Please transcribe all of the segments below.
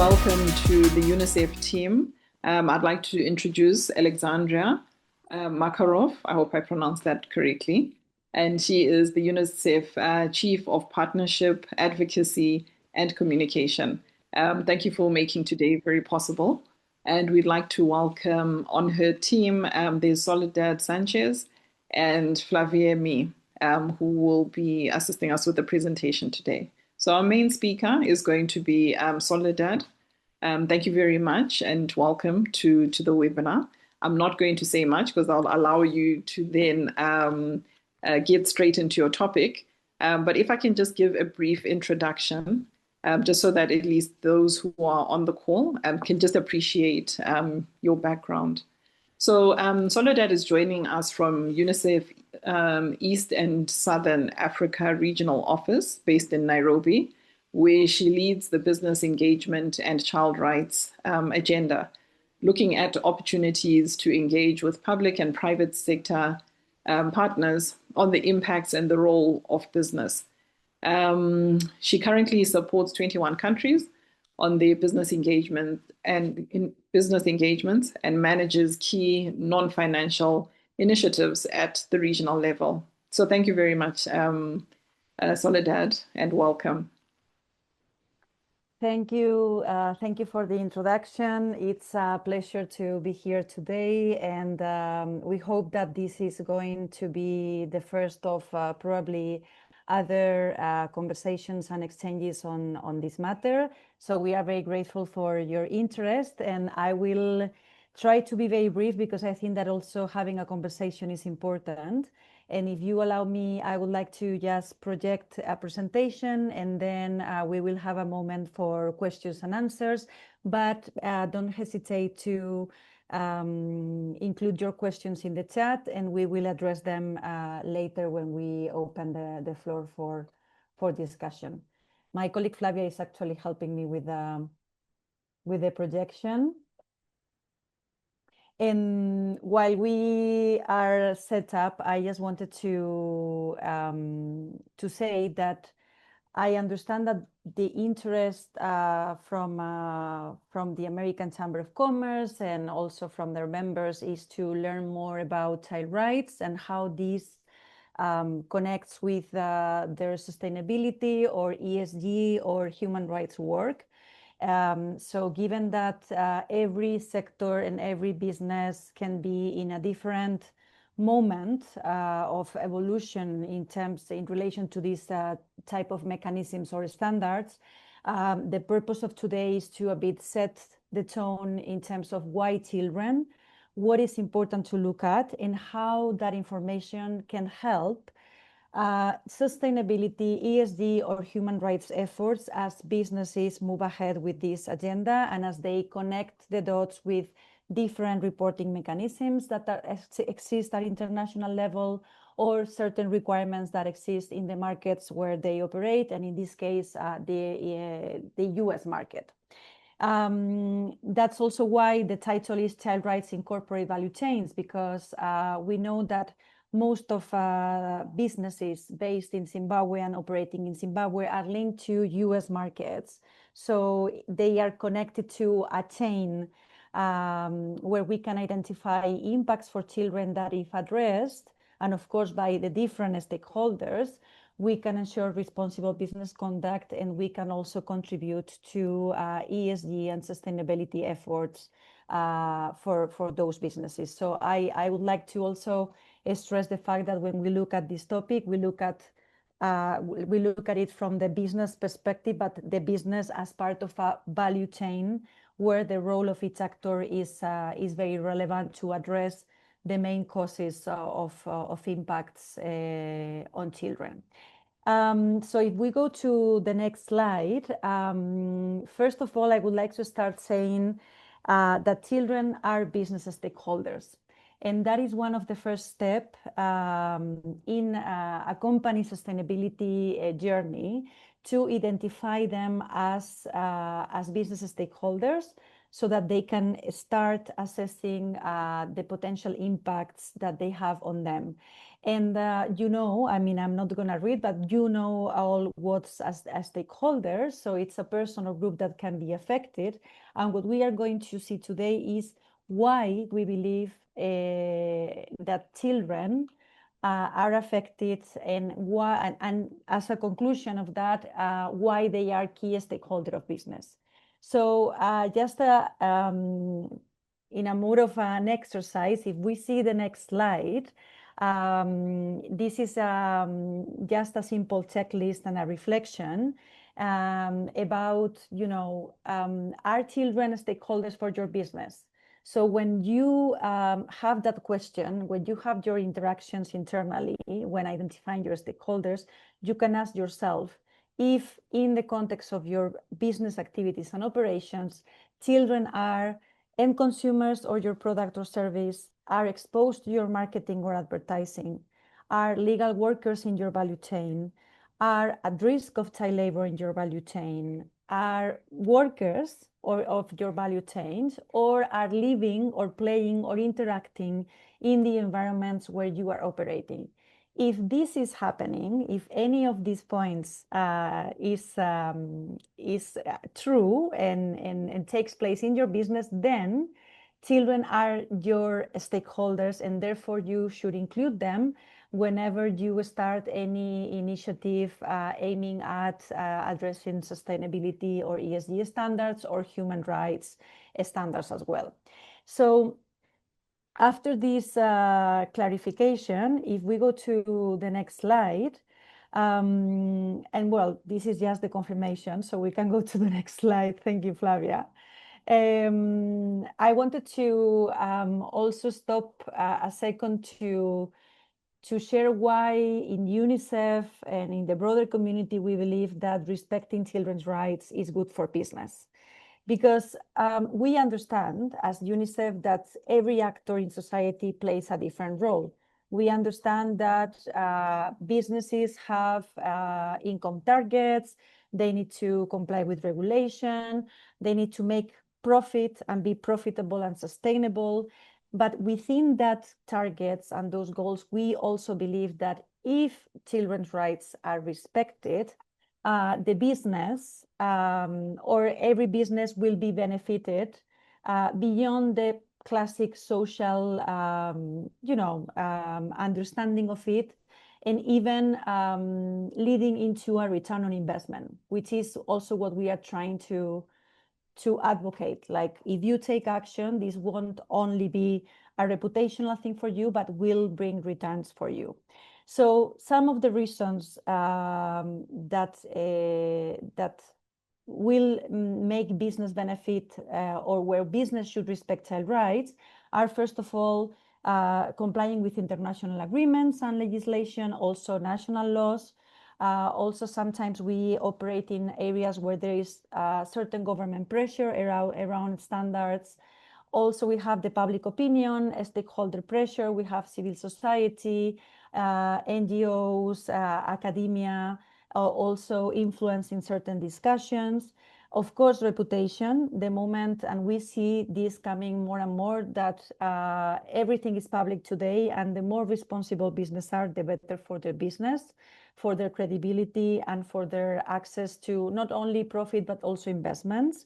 welcome to the UNICEF team. I'd like to introduce Alexandria Makarov. I hope I pronounced that correctly. And she is the UNICEF Chief of Partnership, Advocacy, and Communication. Thank you for making today very possible. And we'd like to welcome on her team, there's Soledad Sanchez and Flavia Me, who will be assisting us with the presentation today. So our main speaker is going to be Soledad. Thank you very much and welcome to the webinar. I'm not going to say much because I'll allow you to then get straight into your topic. But if I can just give a brief introduction, just so that at least those who are on the call can just appreciate your background. So Soledad is joining us from UNICEF East and Southern Africa Regional Office based in Nairobi, where she leads the business engagement and child rights agenda, looking at opportunities to engage with public and private sector partners on the impacts and the role of business. She currently supports 21 countries on their business engagement and in business engagements and manages key non-financial initiatives at the regional level. So thank you very much, Soledad, and welcome. Thank you. Thank you for the introduction. It's a pleasure to be here today, and we hope that this is going to be the first of probably other conversations and exchanges on this matter. So we are very grateful for your interest, and I will try to be very brief because I think that also having a conversation is important. And if you allow me, I would like to just project a presentation, and then we will have a moment for questions and answers. But don't hesitate to include your questions in the chat, and we will address them later when we open the floor for discussion. My colleague Flavia is actually helping me with the projection. And while we are set up, I just wanted to say that I understand that the interest from the American Chamber of Commerce and also from their members is to learn more about child rights and how this connects with their sustainability or ESG or human rights work. So given that every sector and every business can be in a different moment of evolution in relation to this type of mechanisms or standards, the purpose of today is to a bit set the tone in terms of why children, what is important to look at, and how that information can help sustainability, ESG, or human rights efforts as businesses move ahead with this agenda and as they connect the dots with different reporting mechanisms that exist at international level or certain requirements that exist in the markets where they operate, and in this case, the US market. That's also why the title is Child Rights in Corporate Value Chains, because we know that most of businesses based in Zimbabwe and operating in Zimbabwe are linked to US markets. So they are connected to a chain where we can identify impacts for children that, if addressed, and of course by the different stakeholders, we can ensure responsible business conduct, and we can also contribute to ESG and sustainability efforts for those businesses. So I would like to also stress the fact that when we look at this topic, we look at it from the business perspective, but the business as part of a value chain where the role of each actor is very relevant to address the main causes of impacts on children. So if we go to the next slide, first of all, I would like to start saying that children are business stakeholders. And that is one of the first steps in a company's sustainability journey to identify them as business stakeholders so that they can start assessing the potential impacts that they have on them. And I mean, I'm not going to read, but all what's as stakeholders. So it's a person or group that can be affected. And what we are going to see today is why we believe that children are affected, and why, and as a conclusion of that, why they are key stakeholder of business. So just in a mode of an exercise, if we see the next slide, this is just a simple checklist and a reflection about, are children stakeholders for your business? So when you have that question, when you have your interactions internally, when identifying your stakeholders, you can ask yourself if in the context of your business activities and operations, children are end consumers or your product or service, are exposed to your marketing or advertising, are legal workers in your value chain, are at risk of child labor in your value chain, are workers or of your value chains, or are living or playing or interacting in the environments where you are operating. If this is happening, if any of these points is true and takes place in your business, then children are your stakeholders, and therefore you should include them whenever you start any initiative aiming at addressing sustainability or ESG standards or human rights standards as well. So after this clarification, if we go to the next slide, and well, this is just the confirmation, so we can go to the next slide. Thank you, Flavia. I wanted to also stop a second to share why in UNICEF and in the broader community we believe that respecting children's rights is good for business. Because we understand as UNICEF that every actor in society plays a different role. We understand that businesses have income targets, they need to comply with regulation, they need to make profit and be profitable and sustainable. But within that targets and those goals, we also believe that if children's rights are respected, the business or every business will be benefited beyond the classic social, understanding of it, and even leading into a return on investment, which is also what we are trying to advocate. Like, if you take action, this won't only be a reputational thing for you, but will bring returns for you. So some of the reasons that will make business benefit or where business should respect child rights are, first of all, complying with international agreements and legislation, also national laws. Also, sometimes we operate in areas where there is certain government pressure around standards. Also, we have the public opinion, stakeholder pressure. We have civil society, NGOs, academia, also influencing certain discussions. Of course, reputation, the moment, and we see this coming more and more, that everything is public today, and the more responsible business are, the better for their business, for their credibility, and for their access to not only profit, but also investments.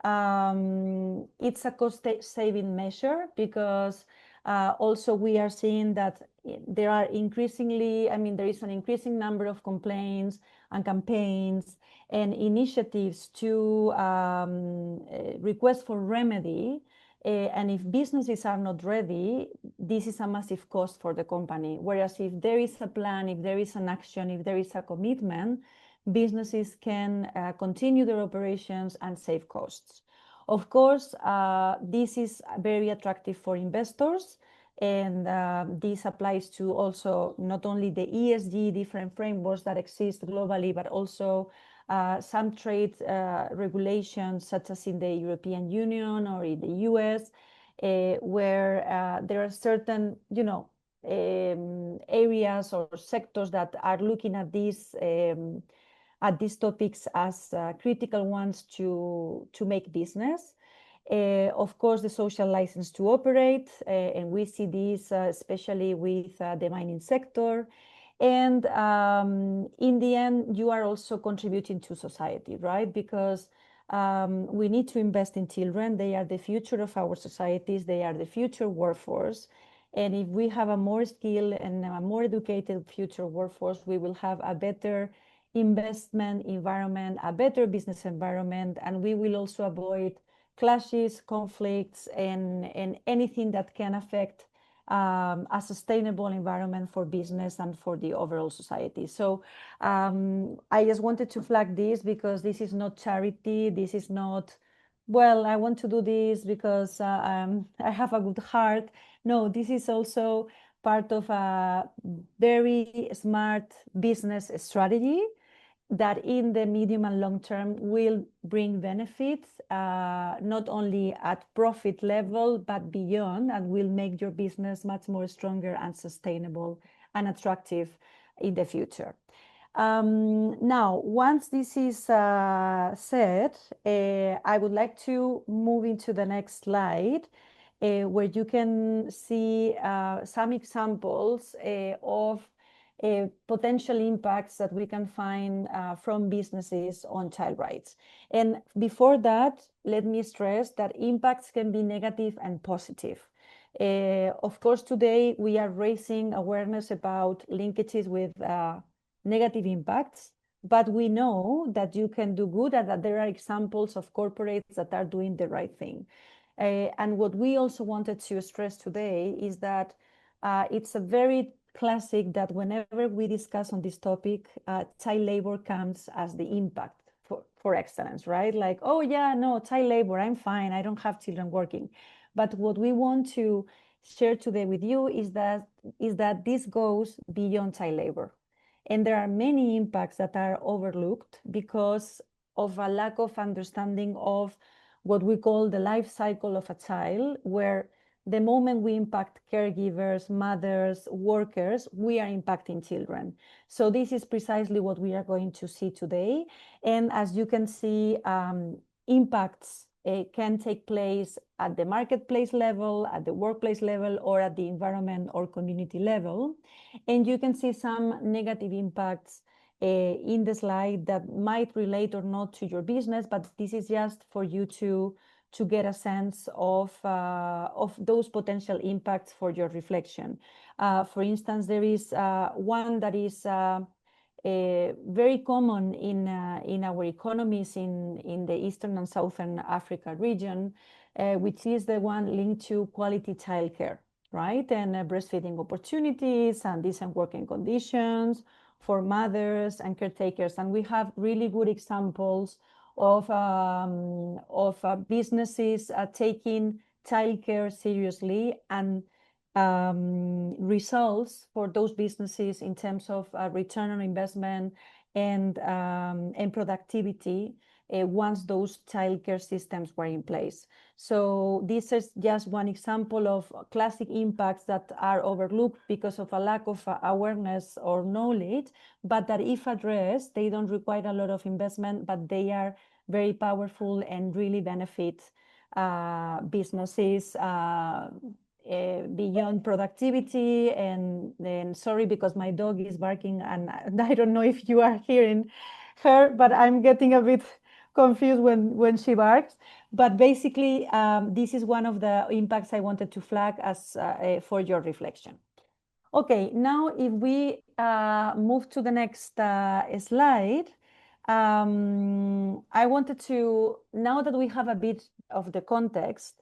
It's a cost-saving measure because also we are seeing that there are increasingly, there is an increasing number of complaints and campaigns and initiatives to request for remedy. And if businesses are not ready, this is a massive cost for the company. Whereas if there is a plan, if there is an action, if there is a commitment, businesses can continue their operations and save costs. Of course, this is very attractive for investors, and this applies to also not only the ESG different frameworks that exist globally, but also some trade regulations, such as in the European Union or in the US, where there are certain, areas or sectors that are looking at these topics as critical ones to make business. Of course, the social license to operate, and we see this especially with the mining sector. And in the end, you are also contributing to society, right? Because we need to invest in children. They are the future of our societies. They are the future workforce. And if we have a more skilled and a more educated future workforce, we will have a better investment environment, a better business environment, and we will also avoid clashes, conflicts, and anything that can affect a sustainable environment for business and for the overall society. So I just wanted to flag this because this is not charity. This is not, well, I want to do this because I have a good heart. No, this is also part of a very smart business strategy that in the medium and long term will bring benefits, not only at profit level, but beyond, and will make your business much more stronger and sustainable and attractive in the future. Now, once this is said, I would like to move into the next slide, where you can see some examples of potential impacts that we can find from businesses on child rights. And before that, let me stress that impacts can be negative and positive. Of course, today we are raising awareness about linkages with negative impacts, but we know that you can do good and that there are examples of corporates that are doing the right thing. And what we also wanted to stress today is that it's a very classic that whenever we discuss on this topic, child labor comes as the impact for excellence, right? Like, oh yeah, no, child labor, I'm fine, I don't have children working. But what we want to share today with you is that this goes beyond child labor. And there are many impacts that are overlooked because of a lack of understanding of what we call the life cycle of a child, where the moment we impact caregivers, mothers, workers, we are impacting children. So this is precisely what we are going to see today. And as you can see, impacts can take place at the marketplace level, at the workplace level, or at the environment or community level. And you can see some negative impacts in the slide that might relate or not to your business, but this is just for you to get a sense of those potential impacts for your reflection. For instance, there is one that is very common in our economies in the Eastern and Southern Africa region, which is the one linked to quality childcare, right? And breastfeeding opportunities and decent working conditions for mothers and caretakers. And we have really good examples of businesses taking childcare seriously, and results for those businesses in terms of return on investment and productivity once those childcare systems were in place. So this is just one example of classic impacts that are overlooked because of a lack of awareness or knowledge, but that if addressed, they don't require a lot of investment, but they are very powerful and really benefit businesses beyond productivity. And sorry, because my dog is barking and I don't know if you are hearing her, but I'm getting a bit confused when she barks. But basically, this is one of the impacts I wanted to flag as for your reflection. Okay, now if we move to the next slide, I wanted to, now that we have a bit of the context,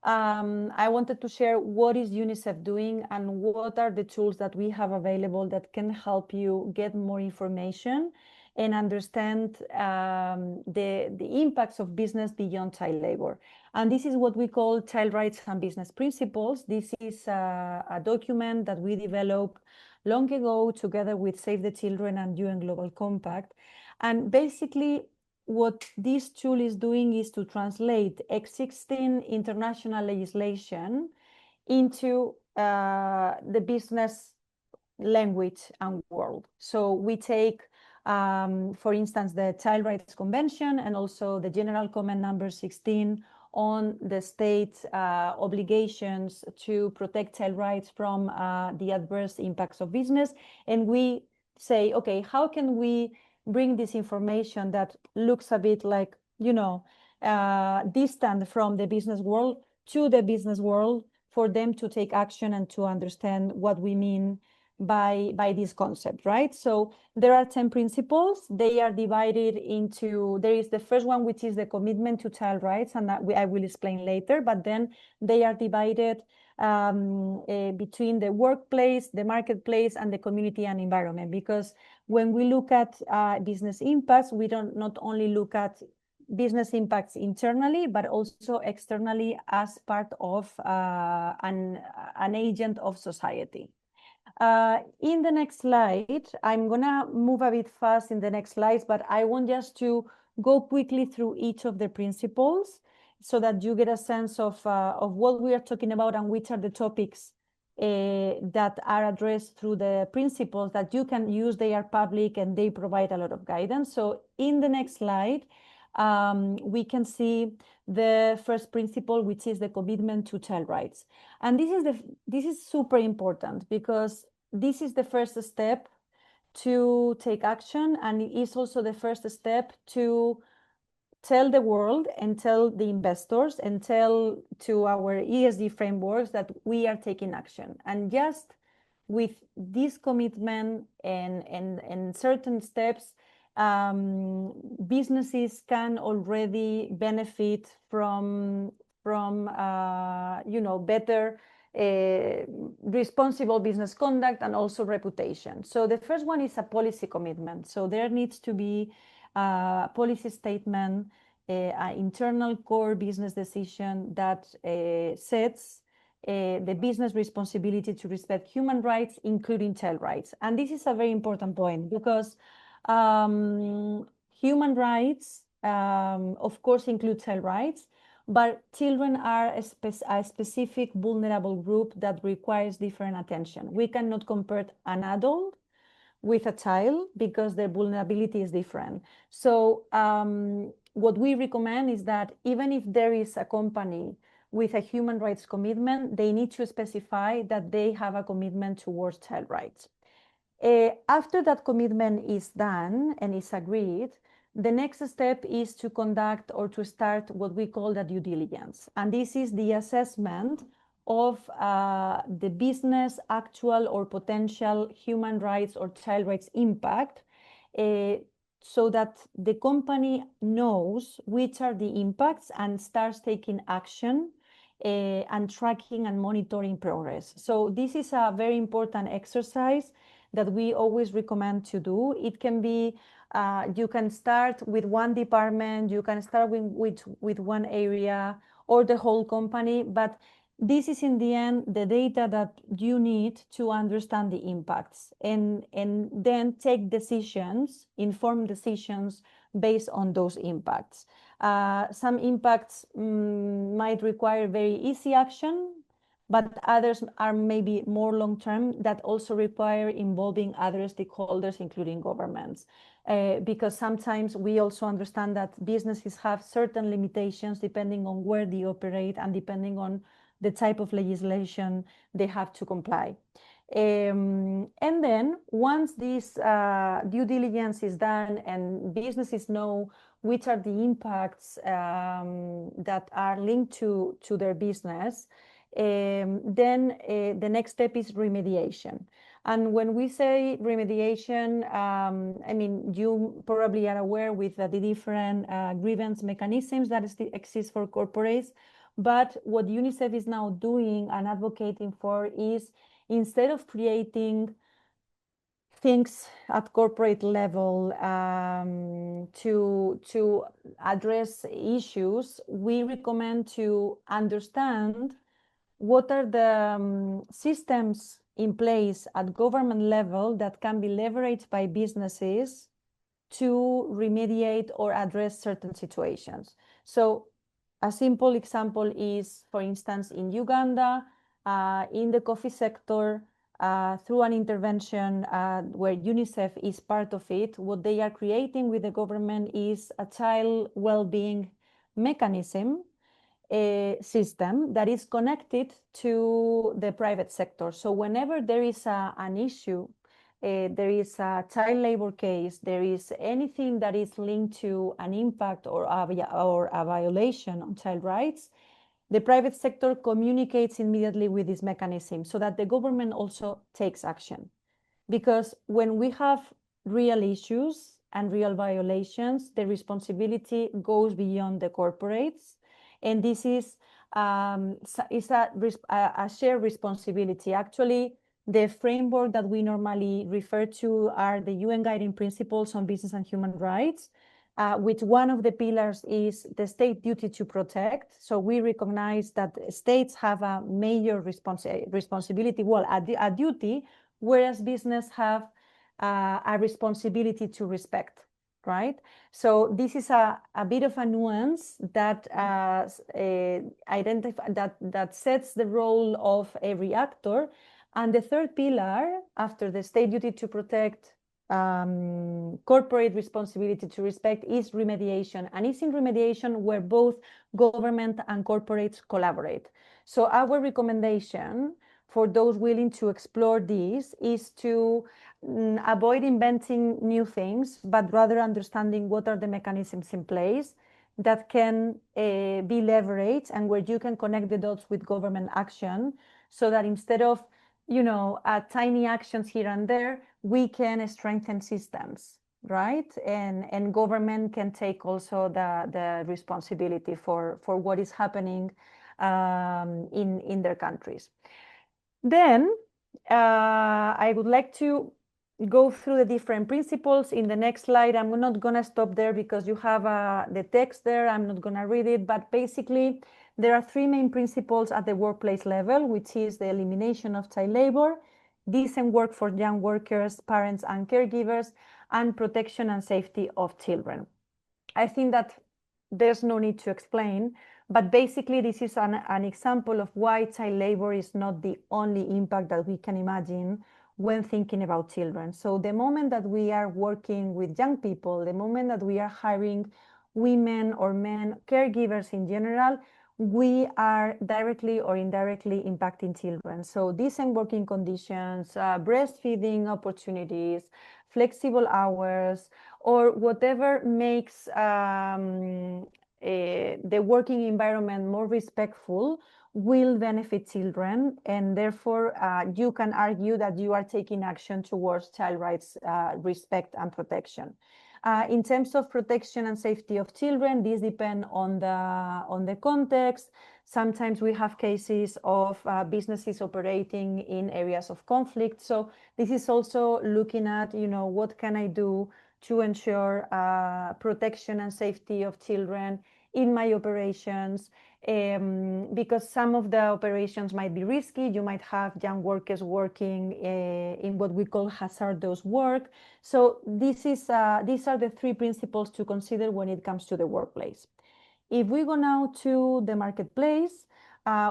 I wanted to share what is UNICEF doing and what are the tools that we have available that can help you get more information and understand the impacts of business beyond child labor. And this is what we call Child Rights and Business Principles. This is a document that we developed long ago together with Save the Children and UN Global Compact. And basically, what this tool is doing is to translate existing international legislation into the business language and world. So we take, for instance, the Child Rights Convention and also the General Comment number 16 on the state obligations to protect child rights from the adverse impacts of business. And we say, okay, how can we bring this information that looks a bit like, distant from the business world to the business world for them to take action and to understand what we mean by this concept, right? So there are 10 principles. They are divided into, there is the first one, which is the commitment to child rights, and that I will explain later, but then they are divided between the workplace, the marketplace, and the community and environment. Because when we look at business impacts, we don't not only look at business impacts internally, but also externally as part of an agent of society. In the next slide, I'm gonna move a bit fast in the next slides, but I want just to go quickly through each of the principles so that you get a sense of what we are talking about and which are the topics that are addressed through the principles that you can use. They are public and they provide a lot of guidance. So in the next slide, we can see the first principle, which is the commitment to child rights. And this is super important because this is the first step to take action, and it is also the first step to tell the world and tell the investors and tell to our ESG frameworks that we are taking action. And just with this commitment and certain steps, businesses can already benefit from better responsible business conduct and also reputation. So the first one is a policy commitment. So there needs to be a policy statement, an internal core business decision that sets the business responsibility to respect human rights, including child rights. And this is a very important point because human rights, of course, include child rights, but children are a specific vulnerable group that requires different attention. We cannot compare an adult with a child because their vulnerability is different. So what we recommend is that even if there is a company with a human rights commitment, they need to specify that they have a commitment towards child rights. After that commitment is done and is agreed, the next step is to conduct or to start what we call the due diligence. And this is the assessment of the business actual or potential human rights or child rights impact, so that the company knows which are the impacts and starts taking action and tracking and monitoring progress. So this is a very important exercise that we always recommend to do. It can be, you can start with one department, you can start with one area or the whole company, but this is in the end the data that you need to understand the impacts and then take decisions, informed decisions based on those impacts. Some impacts might require very easy action, but others are maybe more long-term that also require involving other stakeholders, including governments. Because sometimes we also understand that businesses have certain limitations depending on where they operate and depending on the type of legislation they have to comply. And then once this due diligence is done and businesses know which are the impacts that are linked to their business, then the next step is remediation. And when we say remediation, I mean, you probably are aware with the different grievance mechanisms that exist for corporates. But what UNICEF is now doing and advocating for is, instead of creating things at corporate level to address issues, we recommend to understand what are the systems in place at government level that can be leveraged by businesses to remediate or address certain situations. So a simple example is, for instance, in Uganda, in the coffee sector, through an intervention where UNICEF is part of it, what they are creating with the government is a child well-being mechanism system that is connected to the private sector. So whenever there is an issue, there is a child labor case, there is anything that is linked to an impact or a violation on child rights, the private sector communicates immediately with this mechanism so that the government also takes action. Because when we have real issues and real violations, the responsibility goes beyond the corporates. And this is a shared responsibility. Actually, the framework that we normally refer to are the UN Guiding Principles on Business and Human Rights, which one of the pillars is the state duty to protect. So we recognize that states have a major responsibility, well, a duty, whereas business have a responsibility to respect, right? So this is a bit of a nuance that that sets the role of every actor. And the third pillar, after the state duty to protect, corporate responsibility to respect, is remediation. And it's in remediation where both government and corporates collaborate. So our recommendation for those willing to explore this is to avoid inventing new things, but rather understanding what are the mechanisms in place that can be leveraged and where you can connect the dots with government action, so that instead of tiny actions here and there, we can strengthen systems, right? And government can take also the responsibility for what is happening in their countries. Then I would like to go through the different principles. In the next slide, I'm not going to stop there because you have the text there. I'm not going to read it, but basically there are three main principles at the workplace level, which is the elimination of child labor, decent work for young workers, parents and caregivers, and protection and safety of children. I think that there's no need to explain, but basically this is an example of why child labor is not the only impact that we can imagine when thinking about children. So the moment that we are working with young people, the moment that we are hiring women or men, caregivers in general, we are directly or indirectly impacting children. So decent working conditions, breastfeeding opportunities, flexible hours, or whatever makes the working environment more respectful will benefit children, and therefore you can argue that you are taking action towards child rights respect and protection. In terms of protection and safety of children, these depend on the context. Sometimes we have cases of businesses operating in areas of conflict. So this is also looking at, what can I do to ensure protection and safety of children in my operations, because some of the operations might be risky. You might have young workers working in what we call hazardous work. So these are the three principles to consider when it comes to the workplace. If we go now to the marketplace,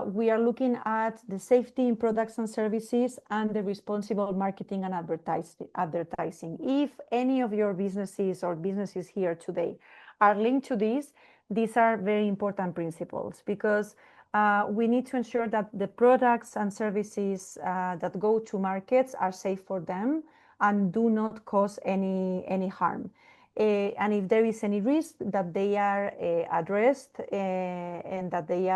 we are looking at the safety in products and services and the responsible marketing and advertising. If any of your businesses or businesses here today are linked to this, these are very important principles, because we need to ensure that the products and services that go to markets are safe for them and do not cause any harm. And if there is any risk, that they are addressed and that they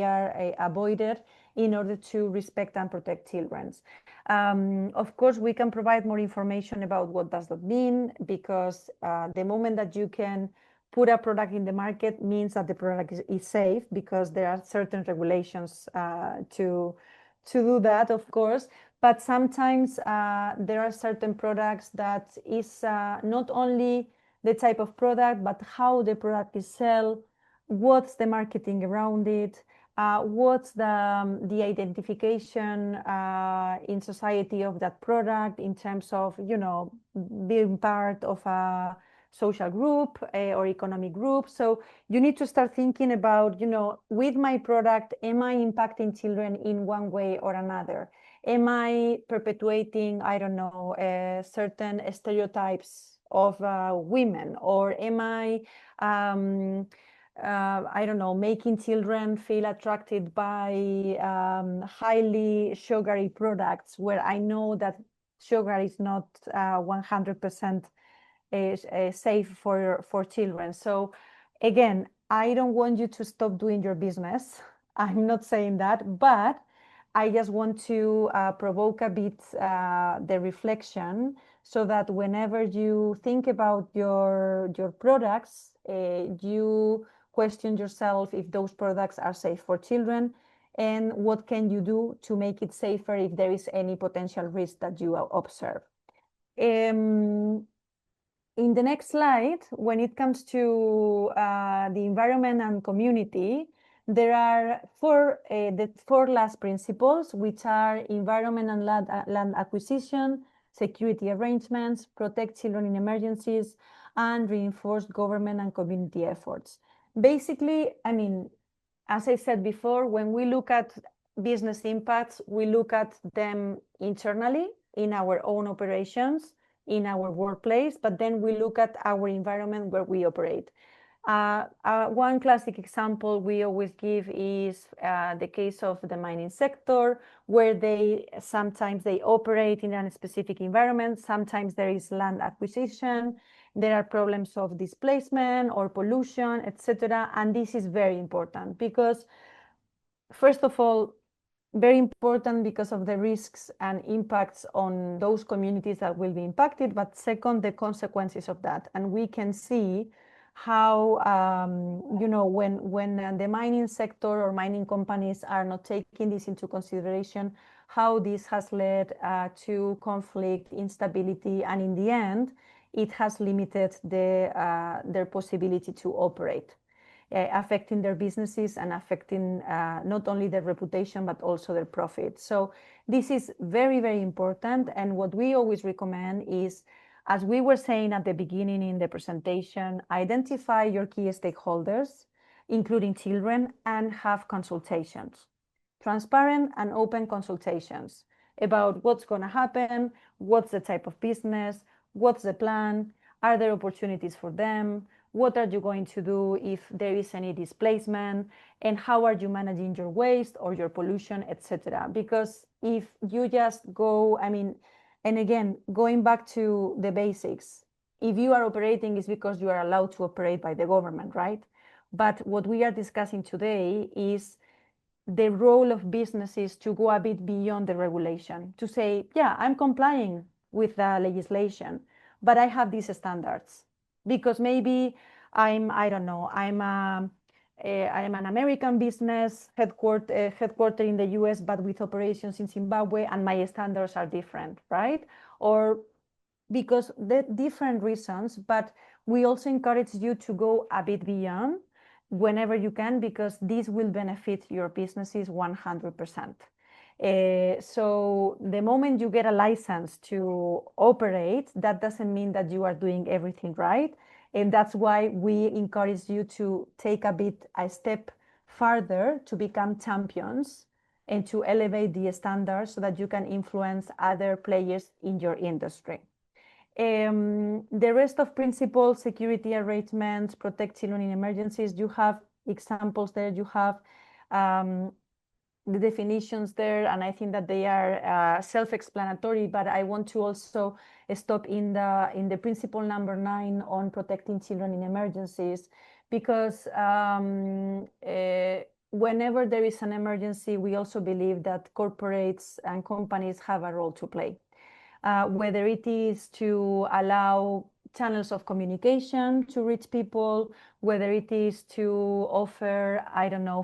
are avoided in order to respect and protect children. Of course, we can provide more information about what does that mean, because the moment that you can put a product in the market means that the product is safe, because there are certain regulations to do that, of course. But sometimes there are certain products that is not only the type of product, but how the product is sold, what's the marketing around it, what's the identification in society of that product in terms of, being part of a social group or economic group. So you need to start thinking about, with my product, am I impacting children in one way or another? Am I perpetuating, I don't know, certain stereotypes of women? Or am I I don't know, making children feel attracted by highly sugary products where I know that sugar is not 100% safe for children. So again, I don't want you to stop doing your business. I'm not saying that, but I just want to provoke a bit the reflection so that whenever you think about your products, you question yourself if those products are safe for children and what can you do to make it safer if there is any potential risk that you observe. In the next slide, when it comes to the environment and community, there are the four last principles, which are environment and land acquisition, security arrangements, protect children in emergencies, and reinforce government and community efforts. Basically, I mean, as I said before, when we look at business impacts, we look at them internally in our own operations, in our workplace, but then we look at our environment where we operate. One classic example we always give is the case of the mining sector, where sometimes they operate in a specific environment, sometimes there is land acquisition, there are problems of displacement or pollution, etc. And this is very important because, first of all, very important because of the risks and impacts on those communities that will be impacted, but second, the consequences of that. And we can see how, when the mining sector or mining companies are not taking this into consideration, how this has led to conflict, instability, and in the end, it has limited their possibility to operate, affecting their businesses and affecting not only their reputation, but also their profit. So this is very, very important. And what we always recommend is, as we were saying at the beginning in the presentation, identify your key stakeholders, including children, and have consultations, transparent and open consultations about what's going to happen, what's the type of business, what's the plan, are there opportunities for them, what are you going to do if there is any displacement, and how are you managing your waste or your pollution, etc. Because if you just go, and again, going back to the basics, if you are operating, it's because you are allowed to operate by the government, right? But what we are discussing today is the role of businesses to go a bit beyond the regulation, to say, yeah, I'm complying with the legislation, but I have these standards. Because maybe I'm an American business headquartered in the US, but with operations in Zimbabwe, and my standards are different, right? Or because the different reasons, but we also encourage you to go a bit beyond whenever you can, because this will benefit your businesses 100%. So the moment you get a license to operate, that doesn't mean that you are doing everything right. And that's why we encourage you to take a step further to become champions and to elevate the standards so that you can influence other players in your industry. The rest of principles, security arrangements, protect children in emergencies, you have examples there, you have the definitions there, and I think that they are self-explanatory, but I want to also stop in the principle number 9 on protecting children in emergencies, because whenever there is an emergency, we also believe that corporates and companies have a role to play. Whether it is to allow channels of communication to reach people, whether it is to offer,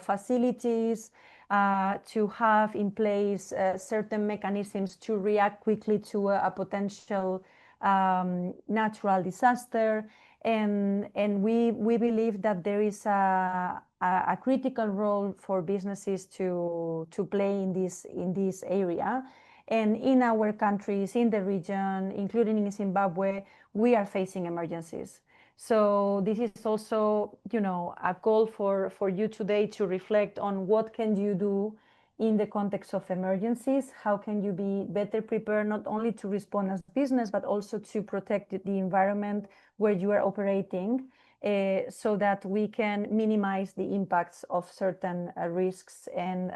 facilities, to have in place certain mechanisms to react quickly to a potential natural disaster. And we believe that there is a critical role for businesses to play in this area. And in our countries, in the region, including in Zimbabwe, we are facing emergencies. So this is also, a call for you today to reflect on what can you do in the context of emergencies. How can you be better prepared, not only to respond as business, but also to protect the environment where you are operating, so that we can minimize the impacts of certain risks and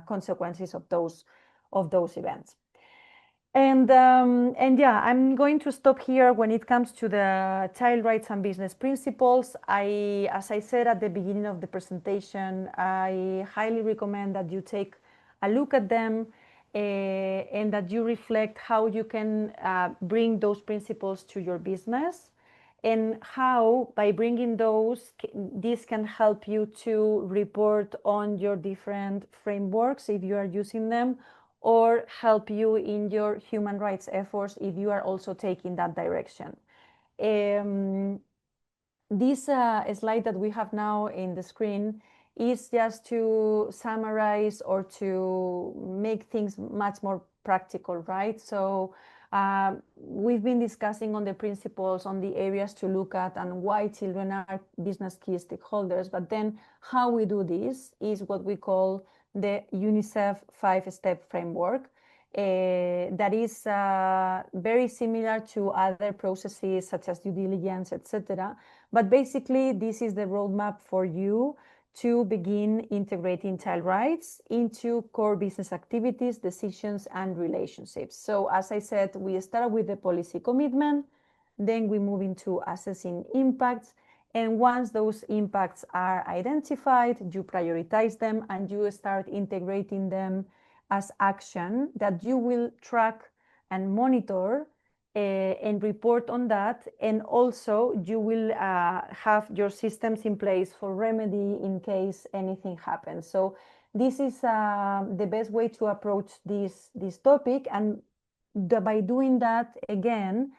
consequences of those events. And yeah, I'm going to stop here when it comes to the child rights and business principles. As I said at the beginning of the presentation, I highly recommend that you take a look at them and that you reflect how you can bring those principles to your business, and how by bringing those, this can help you to report on your different frameworks if you are using them, or help you in your human rights efforts if you are also taking that direction. This slide that we have now in the screen is just to summarize or to make things much more practical, right? So we've been discussing on the principles, on the areas to look at, and why children are business key stakeholders. But then how we do this is what we call the UNICEF 5-step framework. That is very similar to other processes such as due diligence, etc. But basically, this is the roadmap for you to begin integrating child rights into core business activities, decisions, and relationships. So as I said, we start with the policy commitment, then we move into assessing impacts. And once those impacts are identified, you prioritize them and you start integrating them as action that you will track and monitor and report on that. And also you will have your systems in place for remedy in case anything happens. So this is the best way to approach this topic. And by doing that, again,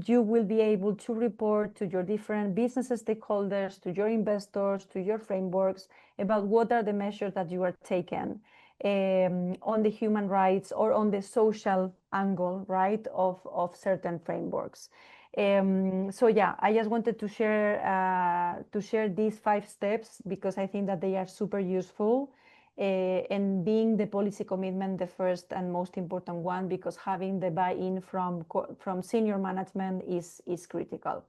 you will be able to report to your different business stakeholders, to your investors, to your frameworks about what are the measures that you are taking on the human rights or on the social angle, right, of certain frameworks. So yeah, I just wanted to share these 5 steps because I think that they are super useful. And being the policy commitment the first and most important one, because having the buy-in from senior management is critical.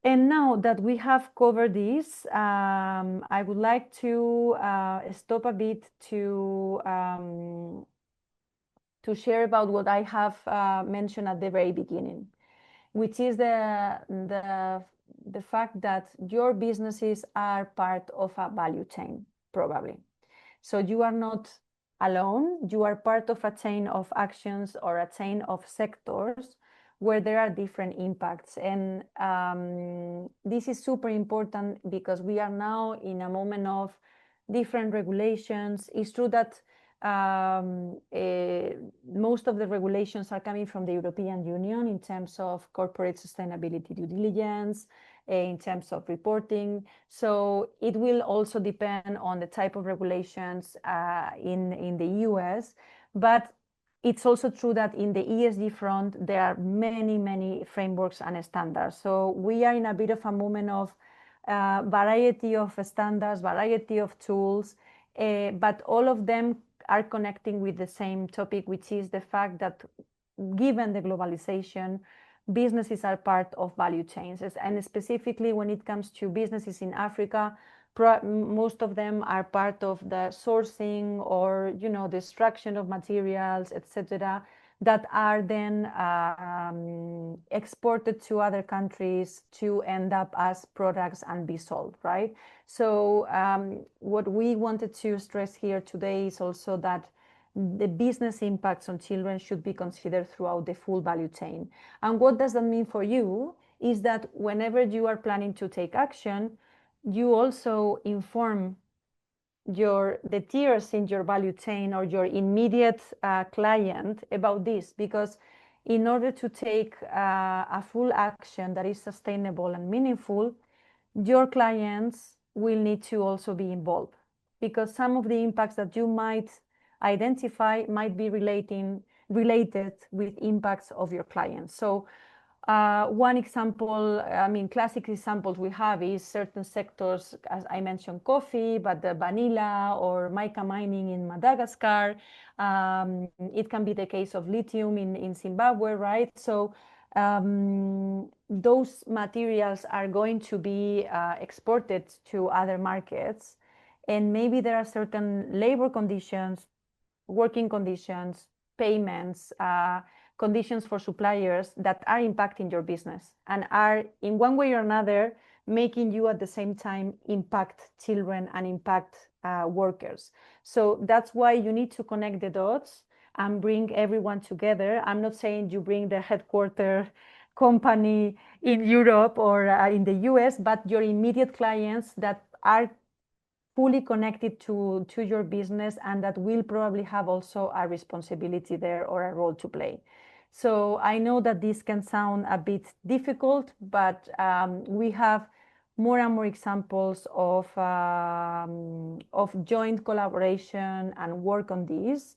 And now that we have covered this, I would like to stop a bit to share about what I have mentioned at the very beginning, which is the fact that your businesses are part of a value chain, probably. So you are not alone. You are part of a chain of actions or a chain of sectors where there are different impacts. And this is super important because we are now in a moment of different regulations. It's true that most of the regulations are coming from the European Union in terms of corporate sustainability due diligence, in terms of reporting. So it will also depend on the type of regulations in the US. But it's also true that in the ESG front, there are many frameworks and standards. So we are in a bit of a moment of variety of standards, variety of tools, but all of them are connecting with the same topic, which is the fact that given the globalization, businesses are part of value chains. And specifically when it comes to businesses in Africa, most of them are part of the sourcing or, the extraction of materials, etc., that are then exported to other countries to end up as products and be sold, right? So what we wanted to stress here today is also that the business impacts on children should be considered throughout the full value chain. And what does that mean for you is that whenever you are planning to take action, you also inform the tiers in your value chain or your immediate client about this, because in order to take a full action that is sustainable and meaningful, your clients will need to also be involved, because some of the impacts that you might identify might be related with impacts of your clients. So one example, classic examples we have is certain sectors, as I mentioned, coffee, but the vanilla or mica mining in Madagascar. It can be the case of lithium in Zimbabwe, right? So those materials are going to be exported to other markets, and maybe there are certain labor conditions, working conditions, payments, conditions for suppliers that are impacting your business and are in one way or another making you at the same time impact children and impact workers. So that's why you need to connect the dots and bring everyone together. I'm not saying you bring the headquarter company in Europe or in the US, but your immediate clients that are fully connected to your business and that will probably have also a responsibility there or a role to play. So I know that this can sound a bit difficult, but we have more and more examples of joint collaboration and work on this,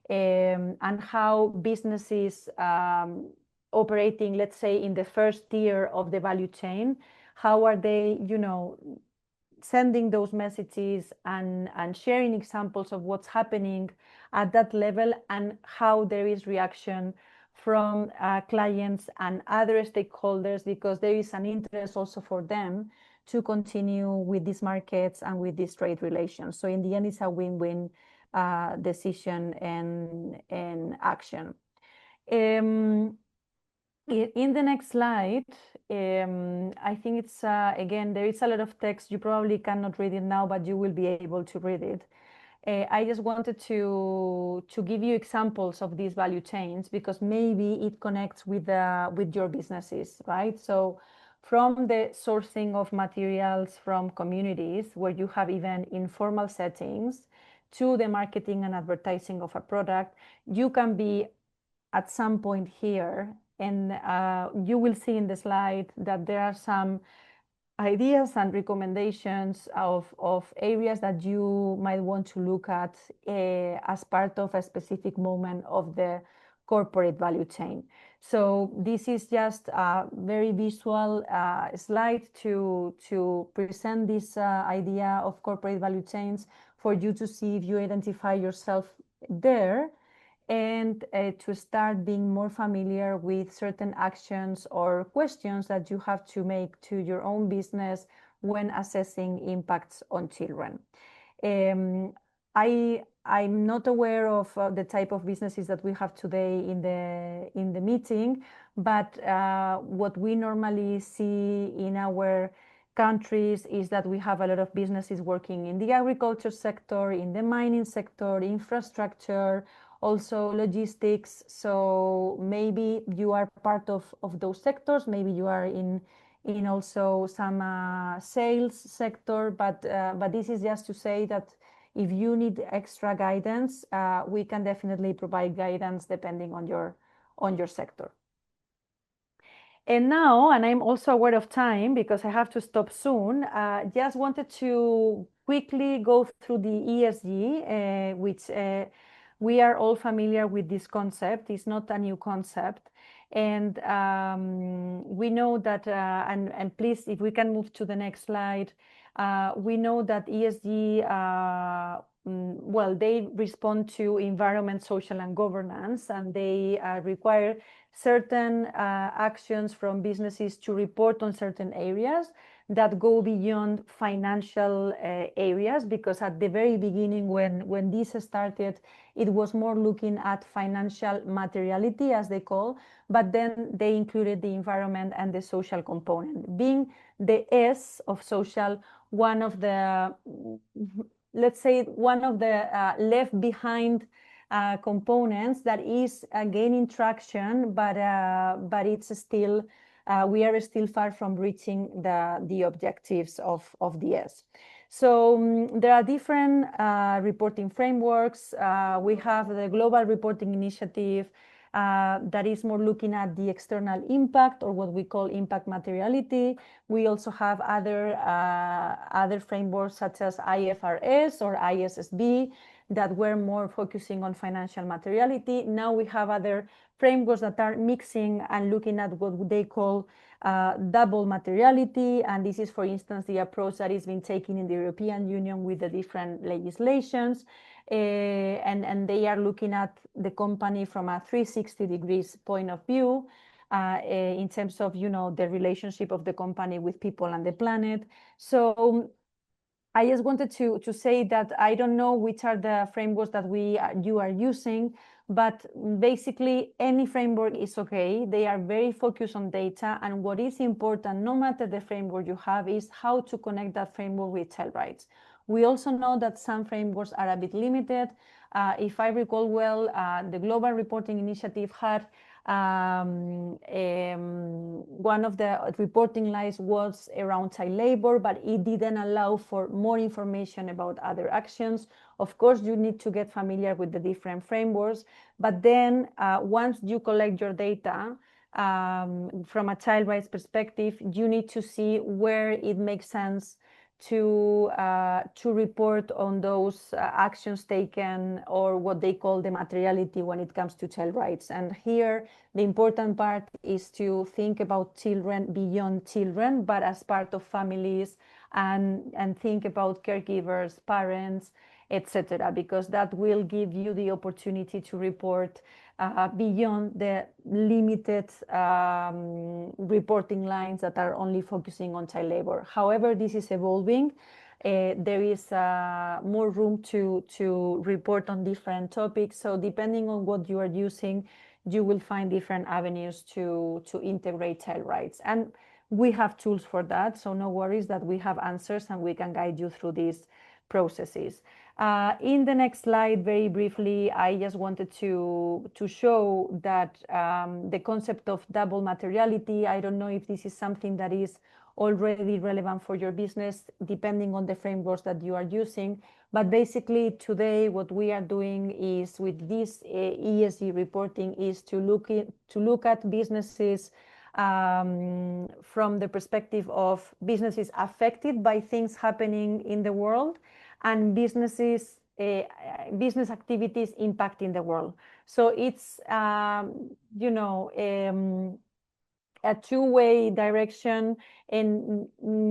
and how businesses operating, let's say, in the first tier of the value chain, how are they, sending those messages and sharing examples of what's happening at that level and how there is reaction from clients and other stakeholders, because there is an interest also for them to continue with these markets and with these trade relations. So in the end, it's a win-win decision and action. In the next slide, I think it's, again, there is a lot of text. You probably cannot read it now, but you will be able to read it. I just wanted to give you examples of these value chains because maybe it connects with your businesses, right? So from the sourcing of materials from communities where you have even informal settings to the marketing and advertising of a product, you can be at some point here, and you will see in the slide that there are some ideas and recommendations of areas that you might want to look at as part of a specific moment of the corporate value chain. So this is just a very visual slide to present this idea of corporate value chains for you to see if you identify yourself there, and to start being more familiar with certain actions or questions that you have to make to your own business when assessing impacts on children. I'm not aware of the type of businesses that we have today in the meeting, but what we normally see in our countries is that we have a lot of businesses working in the agriculture sector, in the mining sector, infrastructure, also logistics. So maybe you are part of those sectors. Maybe you are in also some sales sector. But this is just to say that if you need extra guidance, we can definitely provide guidance depending on your sector. And now, and I'm also aware of time because I have to stop soon, just wanted to quickly go through the ESG, which we are all familiar with this concept. It's not a new concept. And we know that, and please, if we can move to the next slide, we know that ESG, well, they respond to environment, social, and governance, and they require certain actions from businesses to report on certain areas that go beyond financial areas, because at the very beginning, when this started, it was more looking at financial materiality, as they call, but then they included the environment and the social component. Being the S of social, one of the, let's say, one of the left behind components that is gaining traction, but it's still, we are still far from reaching the objectives of the S. So there are different reporting frameworks. We have the Global Reporting Initiative that is more looking at the external impact, or what we call impact materiality. We also have other frameworks such as IFRS or ISSB that were more focusing on financial materiality. Now we have other frameworks that are mixing and looking at what they call double materiality. And this is, for instance, the approach that is being taken in the European Union with the different legislations. And they are looking at the company from a 360 degrees point of view. in terms of, the relationship of the company with people and the planet. So I just wanted to say that I don't know which are the frameworks that you are using, but basically any framework is okay. They are very focused on data, and what is important, no matter the framework you have, is how to connect that framework with child rights. We also know that some frameworks are a bit limited. If I recall well, the Global Reporting Initiative had one of the reporting lines was around child labor, but it didn't allow for more information about other actions. Of course, you need to get familiar with the different frameworks, but then once you collect your data from a child rights perspective, you need to see where it makes sense to report on those actions taken, or what they call the materiality when it comes to child rights. And here, the important part is to think about children beyond children, but as part of families, and think about caregivers, parents, etc., because that will give you the opportunity to report beyond the limited reporting lines that are only focusing on child labor. However, this is evolving. There is more room to report on different topics. So depending on what you are using, you will find different avenues to integrate child rights. And we have tools for that. So no worries, that we have answers and we can guide you through these processes. In the next slide, very briefly, I just wanted to show that the concept of double materiality, I don't know if this is something that is already relevant for your business, depending on the frameworks that you are using. But basically, today, what we are doing is, with this ESG reporting, is to look at businesses from the perspective of businesses affected by things happening in the world, and business activities impacting the world. So it's a two-way direction, and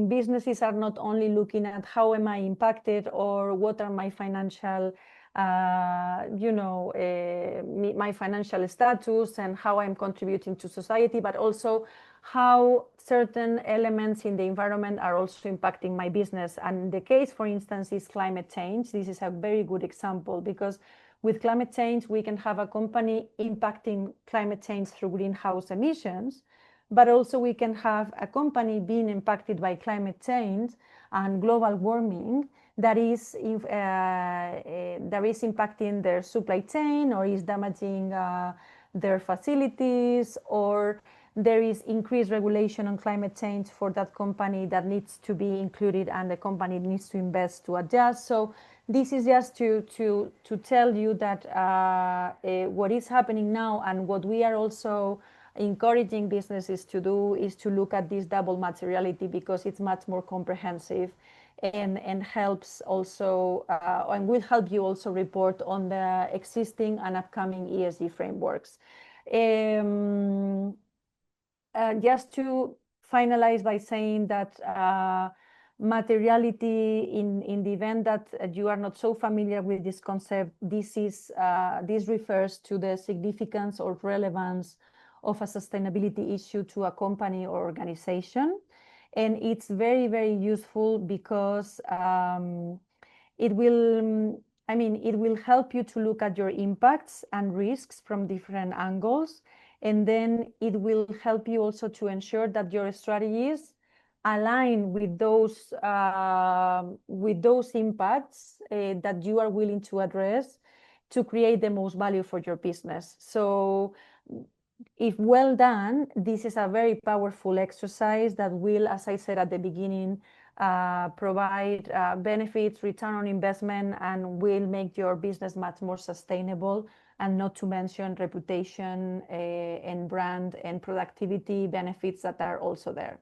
businesses are not only looking at how am I impacted, or what are my financial my financial status and how I'm contributing to society, but also how certain elements in the environment are also impacting my business. And the case, for instance, is climate change. This is a very good example, because with climate change, we can have a company impacting climate change through greenhouse emissions, but also we can have a company being impacted by climate change and global warming that is impacting their supply chain, or is damaging their facilities, or there is increased regulation on climate change for that company that needs to be included, and the company needs to invest to adjust. So this is just to tell you that what is happening now, and what we are also encouraging businesses to do, is to look at this double materiality, because it's much more comprehensive, and helps also and will help you also report on the existing and upcoming ESG frameworks. Just to finalize by saying that materiality, in the event that you are not so familiar with this concept, this refers to the significance or relevance of a sustainability issue to a company or organization. And it's very, very useful, because it will help you to look at your impacts and risks from different angles. And then it will help you also to ensure that your strategies align with those impacts that you are willing to address, to create the most value for your business. So if well done, this is a very powerful exercise that will, as I said at the beginning, provide benefits, return on investment, and will make your business much more sustainable, and not to mention reputation and brand and productivity benefits that are also there.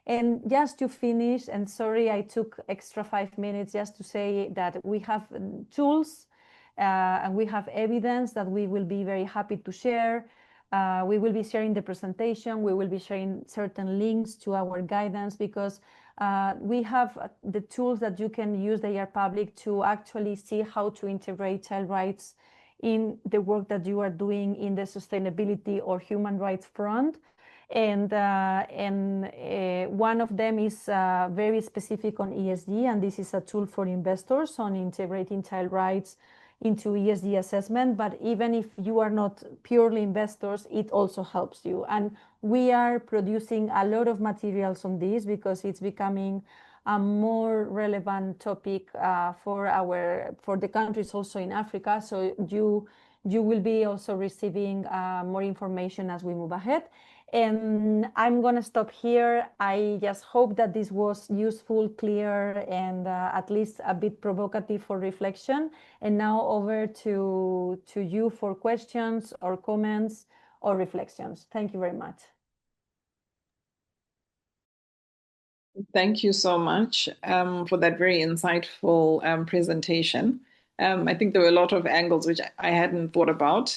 And just to finish, and sorry I took extra 5 minutes, just to say that we have tools and we have evidence that we will be very happy to share. We will be sharing the presentation. We will be sharing certain links to our guidance, because we have the tools that you can use. They are public, to actually see how to integrate child rights in the work that you are doing in the sustainability or human rights front. And one of them is very specific on ESG, and this is a tool for investors on integrating child rights into ESG assessment. But even if you are not purely investors, it also helps you. And we are producing a lot of materials on this because it's becoming a more relevant topic for the countries also in Africa. So you will be also receiving more information as we move ahead. And I'm going to stop here. I just hope that this was useful, clear, and at least a bit provocative for reflection. And now over to you for questions or comments or reflections. Thank you very much. Thank you so much for that very insightful presentation. I think there were a lot of angles which I hadn't thought about,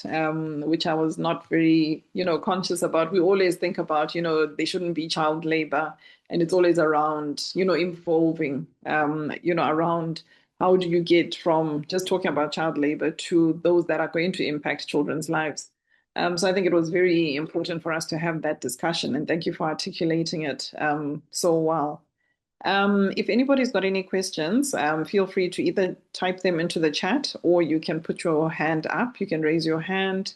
which I was not very, conscious about. We always think about, there shouldn't be child labor, and it's always around, involving, around how do you get from just talking about child labor to those that are going to impact children's lives. So I think it was very important for us to have that discussion, and thank you for articulating it so well. If anybody's got any questions, feel free to either type them into the chat or you can put your hand up. You can raise your hand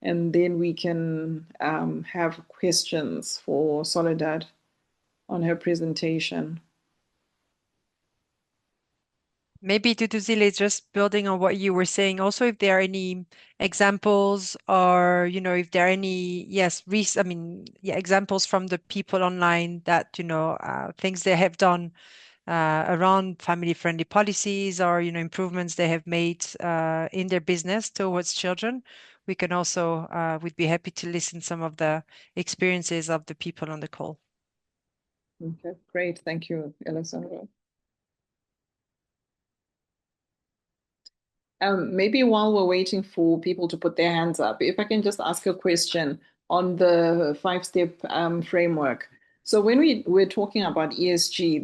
and then we can have questions for Soledad on her presentation. Maybe Duduzile, just building on what you were saying, also if there are any examples or, if there are any, examples from the people online that, things they have done around family-friendly policies or, improvements they have made in their business towards children. We can also, we'd be happy to listen some of the experiences of the people on the call. Okay, great. Thank you, Alessandra. Maybe while we're waiting for people to put their hands up, if I can just ask a question on the five-step framework. So when we're talking about ESG,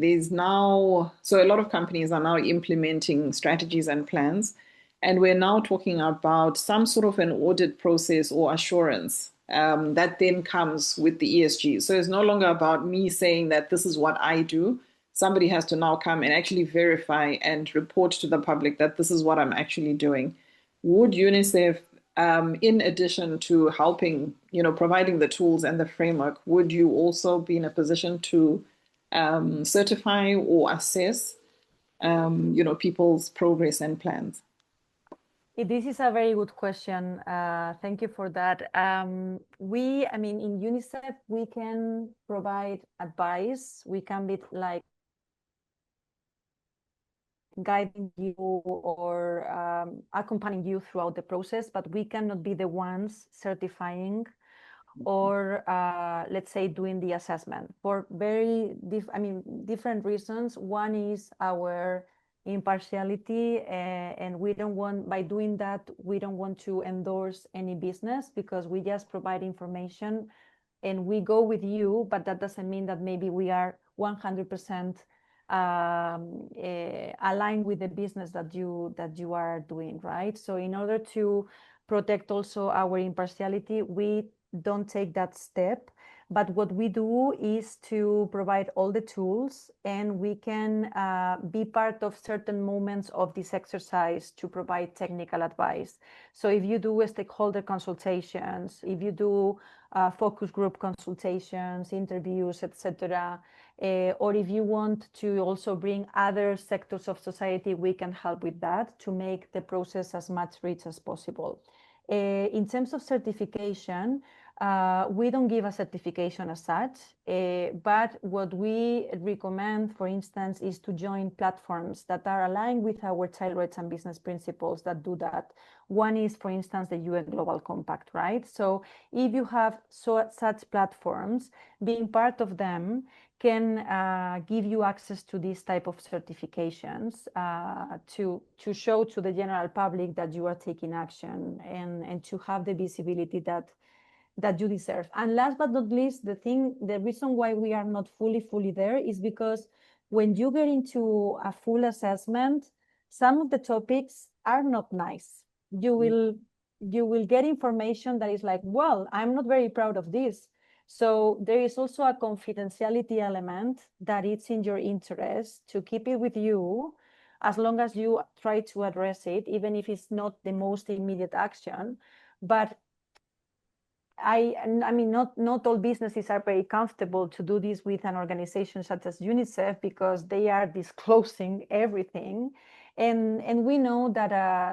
so a lot of companies are now implementing strategies and plans, and we're now talking about some sort of an audit process or assurance that then comes with the ESG. So it's no longer about me saying that this is what I do. Somebody has to now come and actually verify and report to the public that this is what I'm actually doing. Would UNICEF, in addition to helping, providing the tools and the framework, would you also be in a position to certify or assess, people's progress and plans? This is a very good question. Thank you for that. In UNICEF, we can provide advice. We can be like guiding you or accompanying you throughout the process, but we cannot be the ones certifying or let's say doing the assessment for very different reasons. One is our impartiality, and we don't want, by doing that, we don't want to endorse any business, because we just provide information and we go with you, but that doesn't mean that maybe we are 100% aligned with the business that you are doing, right? So in order to protect also our impartiality, we don't take that step. But what we do is to provide all the tools, and we can be part of certain moments of this exercise to provide technical advice. So if you do stakeholder consultations, if you do focus group consultations, interviews, etc., or if you want to also bring other sectors of society, we can help with that to make the process as much rich as possible. In terms of certification, we don't give a certification as such, but what we recommend, for instance, is to join platforms that are aligned with our child rights and business principles that do that. One is, for instance, the UN Global Compact, right? So if you have such platforms, being part of them can give you access to this type of certifications to show to the general public that you are taking action, and to have the visibility that you deserve. And last but not least, the reason why we are not fully there is because when you get into a full assessment, some of the topics are not nice. You will get information that is like, well, I'm not very proud of this, So there is also a confidentiality element that it's in your interest to keep it with you as long as you try to address it, even if it's not the most immediate action. But I mean, not all businesses are very comfortable to do this with an organization such as UNICEF because they are disclosing everything, and we know that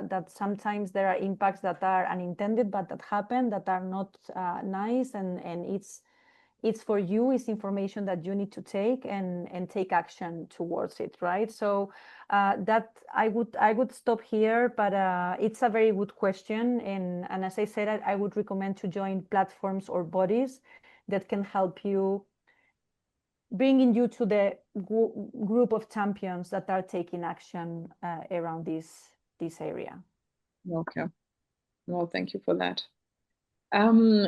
that sometimes there are impacts that are unintended, but that happen, that are not nice, and it's for you, it's information that you need to take and take action towards it, right? So that I would stop here, but it's a very good question, and as I said, I would recommend to join platforms or bodies that can help you, bringing you to the group of champions that are taking action around this area. Okay. Well, thank you for that.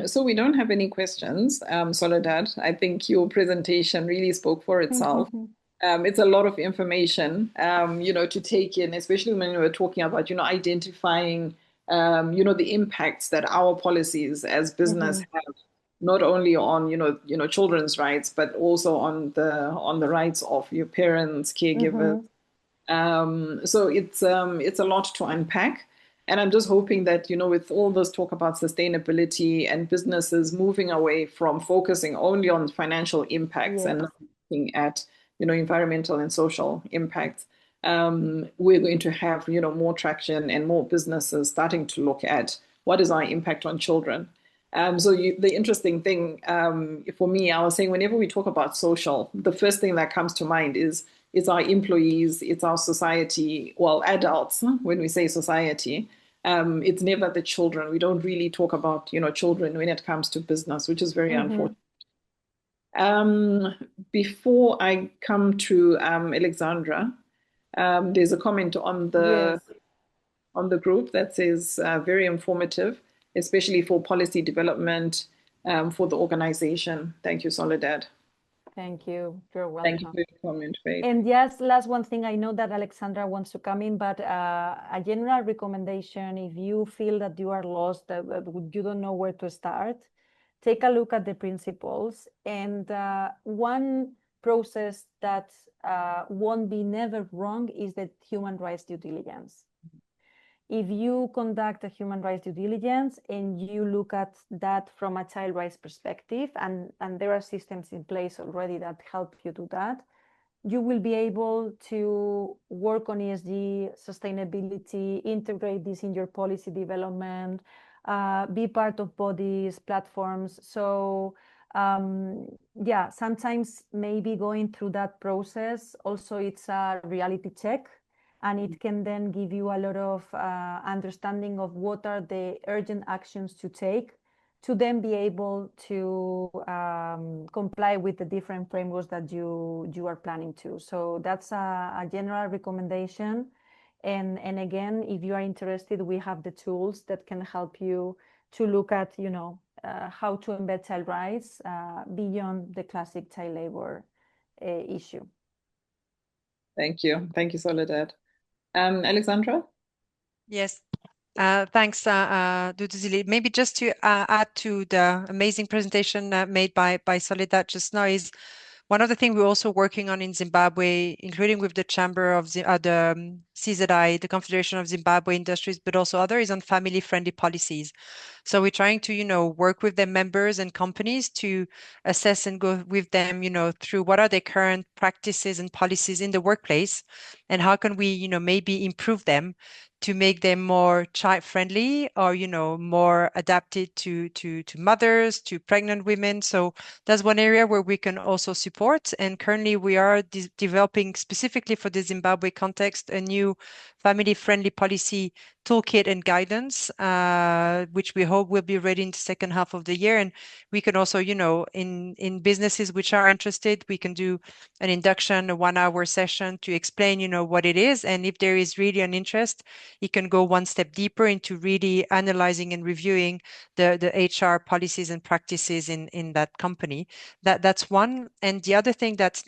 So we don't have any questions, Soledad. I think your presentation really spoke for itself. It's a lot of information, to take in, especially when we were talking about, identifying, the impacts that our policies as business have, not only on, children's rights, but also on the rights of your parents, caregivers. So it's a lot to unpack. And I'm just hoping that, with all this talk about sustainability and businesses moving away from focusing only on financial impacts and looking at, environmental and social impacts, we're going to have, more traction and more businesses starting to look at what is our impact on children. So the interesting thing for me, I was saying, whenever we talk about social, the first thing that comes to mind is our employees, it's our society, well, adults, when we say society. It's never the children. We don't really talk about, children when it comes to business, which is very unfortunate. Before I come to Alexandra, there's a comment on the group that says very informative, especially for policy development for the organization. Thank you, Soledad. Thank you. You're welcome. Thank you for your comment, Faith. And yes, last one thing, I know that Alexandra wants to come in, but a general recommendation, if you feel that you are lost, that you don't know where to start, take a look at the principles. And one process that won't be never wrong is the human rights due diligence. If you conduct a human rights due diligence and you look at that from a child rights perspective, and there are systems in place already that help you do that, you will be able to work on ESG, sustainability, integrate this in your policy development, be part of bodies, platforms. So yeah, sometimes maybe going through that process, also it's a reality check. And it can then give you a lot of understanding of what are the urgent actions to take to then be able to comply with the different frameworks that you are planning to. So that's a general recommendation. And again, if you are interested, we have the tools that can help you to look at, how to embed child rights beyond the classic child labor issue. Thank you. Thank you, Soledad. Alexandra? Yes. Thanks, Duduzile. Maybe just to add to the amazing presentation made by Soledad just now is one of the things we're also working on in Zimbabwe, including with the Chamber of the CZI, the Confederation of Zimbabwe Industries, but also other, is on family-friendly policies. So we're trying to, work with their members and companies to assess and go with them, through what are their current practices and policies in the workplace, and how can we, maybe improve them to make them more child-friendly or, more adapted to mothers, to pregnant women. So that's one area where we can also support. And currently we are developing specifically for the Zimbabwe context a new family-friendly policy toolkit and guidance, which we hope will be ready in the second half of the year. And we can also, in businesses which are interested, we can do an induction, a 1-hour session to explain, what it is. And if there is really an interest, you can go one step deeper into really analyzing and reviewing the HR policies and practices in that company. That's one. And the other thing that's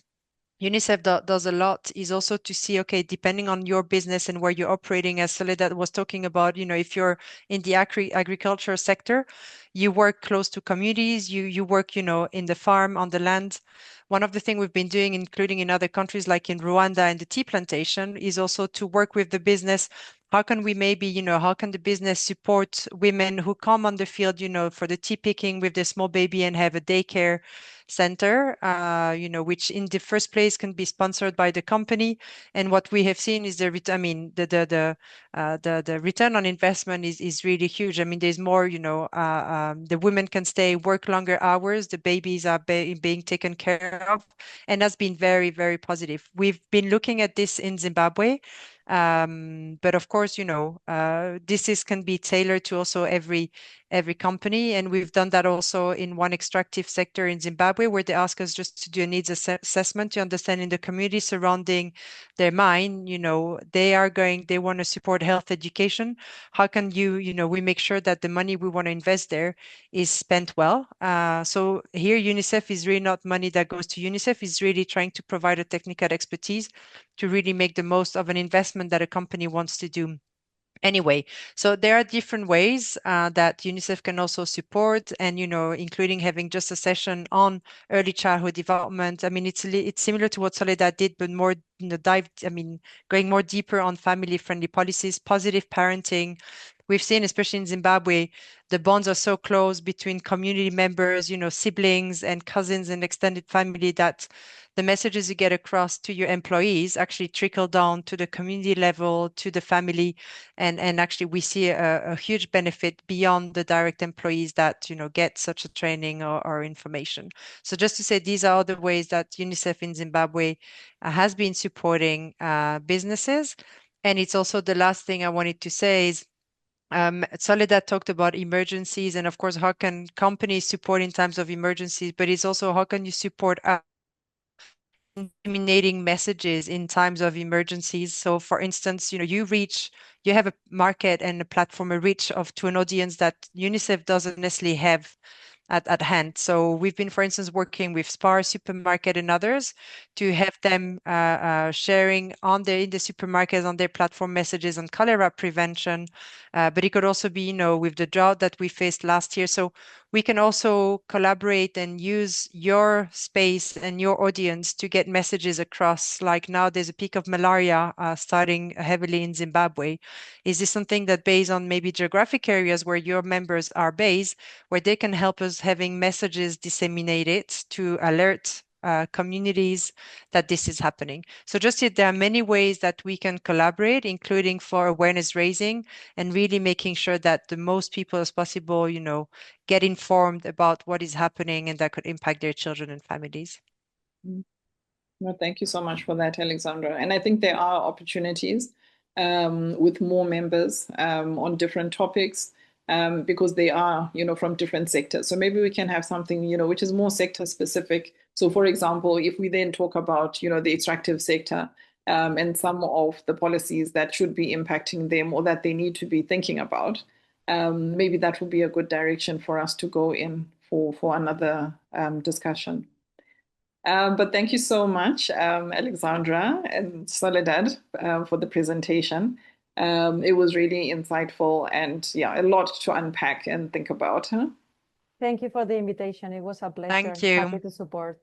UNICEF does a lot is also to see, okay, depending on your business and where you're operating, as Soledad was talking about, if you're in the agriculture sector, you work close to communities, you work, in the farm, on the land. One of the things we've been doing, including in other countries like in Rwanda and the tea plantation, is also to work with the business. How can we maybe, how can the business support women who come on the field, for the tea picking with their small baby and have a daycare center, which in the first place can be sponsored by the company. And what we have seen is the return on investment is really huge. I mean, there's more, the women can stay, work longer hours, the babies are being taken care of, and that's been very, very positive. We've been looking at this in Zimbabwe. But of course, this can be tailored to also every company. And we've done that also in one extractive sector in Zimbabwe, where they ask us just to do a needs assessment to understand in the community surrounding their mine, they want to support health education. How can we make sure that the money we want to invest there is spent well? So here, UNICEF is really not money that goes to UNICEF, is really trying to provide a technical expertise to really make the most of an investment that a company wants to do. Anyway, so there are different ways that UNICEF can also support, and including having just a session on early childhood development. I mean, it's similar to what Soledad did, but more going more deeper on family-friendly policies, positive parenting. We've seen, especially in Zimbabwe, the bonds are so close between community members, siblings and cousins and extended family, that the messages you get across to your employees actually trickle down to the community level, to the family. And actually we see a huge benefit beyond the direct employees that get such a training or information. So just to say, these are other ways that UNICEF in Zimbabwe has been supporting businesses. And it's also the last thing I wanted to say is, Soledad talked about emergencies, and of course, how can companies support in times of emergencies, but it's also how can you support disseminating messages in times of emergencies. So for instance, you have a market and a platform, a reach to an audience that UNICEF doesn't necessarily have at hand. So we've been, for instance, working with Spar Supermarket and others to have them sharing in the supermarkets on their platform messages on cholera prevention. But it could also be, with the drought that we faced last year. So we can also collaborate and use your space and your audience to get messages across. Like now there's a peak of malaria starting heavily in Zimbabwe. Is this something that, based on maybe geographic areas where your members are based, where they can help us having messages disseminated to alert communities that this is happening? So just there are many ways that we can collaborate, including for awareness raising and really making sure that the most people as possible, get informed about what is happening and that could impact their children and families. Well, thank you so much for that, Alexandra. And I think there are opportunities with more members on different topics because they are, from different sectors. So maybe we can have something, which is more sector specific. So for example, if we then talk about, the extractive sector and some of the policies that should be impacting them or that they need to be thinking about, maybe that would be a good direction for us to go in for another discussion. But thank you so much, Alexandra and Soledad, for the presentation. It was really insightful and a lot to unpack and think about. Huh? Thank you for the invitation. It was a pleasure. Thank you. Happy to support.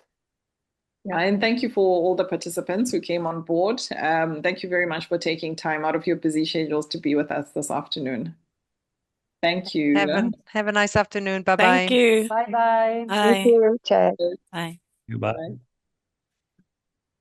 Yeah, and thank you for all the participants who came on board. Thank you very much for taking time out of your busy schedules to be with us this afternoon. Thank you. Have a nice afternoon. Bye-bye. Thank you. Bye-bye. Bye. Thank you, Chair. Bye. Bye.